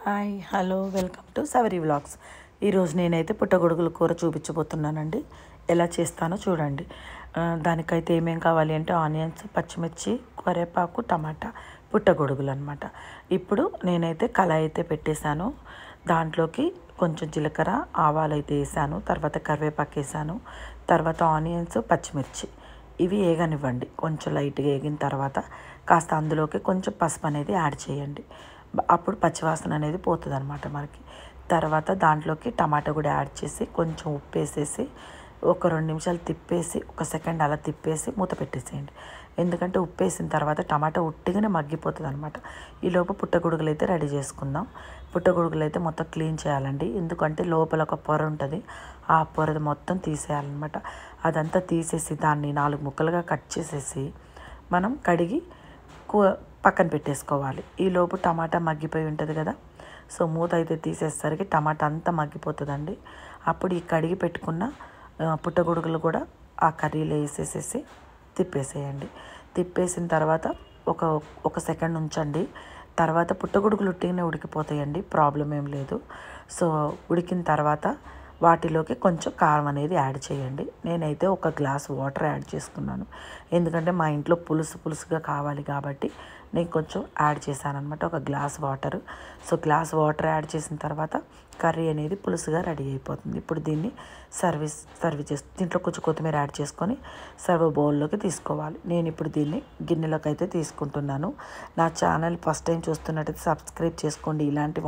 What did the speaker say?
Hi hello welcome to Savari vlogs. ఈరోజు నేనైతే పుట్టగొడుగుల కూర చూపించబోతున్నానండి. ఎలా చేస్తానో చూడండి. దానికైతే ఏమేం కావాలి అంటే ఆనియన్స్, పచ్చిమిర్చి, కరివేపాకు, టమాటా, పుట్టగొడుగులు అనమాట. ఇప్పుడు నేనైతే కళాయి అయితే పెట్టేశాను. దాంట్లోకి కొంచెం జీలకర్ర, ఆవాలు అయితే వేసాను. తర్వాత కరివేపాకు వేసాను. తర్వాత ఆనియన్స్, పచ్చిమిర్చి ఇవి వేగనివ్వండి. కొంచెం లైట్గా వేగిన తర్వాత కాస్త అందులోకి కొంచెం పసుపు అనేది యాడ్ చేయండి. అప్పుడు పచ్చివాసన అనేది పోతుంది అనమాట మనకి. తర్వాత దాంట్లోకి టమాటా కూడా యాడ్ చేసి కొంచెం ఉప్పు వేసేసి ఒక 2 నిమిషాలు తిప్పేసి, ఒక సెకండ్ అలా తిప్పేసి మూత పెట్టేసేయండి. ఎందుకంటే ఉప్పు వేసిన తర్వాత టమాటా ఉట్టిగానే మగ్గిపోతుంది అనమాట. ఈలోపు పుట్టగొడుగులు అయితే రెడీ చేసుకుందాం. పుట్టగొడుగులు అయితే మొత్తం క్లీన్ చేయాలండి. ఎందుకంటే లోపల ఒక పొర ఉంటుంది, ఆ పొరది మొత్తం తీసేయాలన్నమాట. అదంతా తీసేసి దాన్ని 4 ముక్కలుగా కట్ చేసేసి మనం కడిగి పక్కన పెట్టేసుకోవాలి. ఈలోపు టమాటా మగ్గిపోయి ఉంటుంది కదా, సో మూత అయితే తీసేసరికి టమాటా అంతా మగ్గిపోతుందండి. అప్పుడు ఈ కడిగి పెట్టుకున్న పుట్టగొడుగులు కూడా ఆ కర్రీలో వేసేసేసి తిప్పేసేయండి. తిప్పేసిన తర్వాత ఒక సెకండ్ ఉంచండి. తర్వాత పుట్టగొడుగులు ఉట్టిగానే ఉడికిపోతాయండి, ప్రాబ్లం ఏం లేదు. సో ఉడికిన తర్వాత వాటిలోకి కొంచెం కారం అనేది యాడ్ చేయండి. నేనైతే ఒక గ్లాస్ వాటర్ యాడ్ చేసుకున్నాను. ఎందుకంటే మా ఇంట్లో పులుసుగా కావాలి కాబట్టి నేను కొంచెం యాడ్ చేశాను అనమాట, ఒక glass water. So glass water add చేసిన తర్వాత కర్రీ అనేది పులుసుగా రెడీ అయిపోతుంది. ఇప్పుడు దీన్ని సర్వ్ చేసి దీంట్లో కొంచెం కొత్తిమీర యాడ్ చేసుకొని సర్వ్ బౌల్లోకి తీసుకోవాలి. నేను ఇప్పుడు దీన్ని గిన్నెలోకి అయితే తీసుకుంటున్నాను. నా ఛానల్ ఫస్ట్ టైం చూస్తున్నట్టయితే సబ్స్క్రైబ్ చేసుకోండి. ఇలాంటి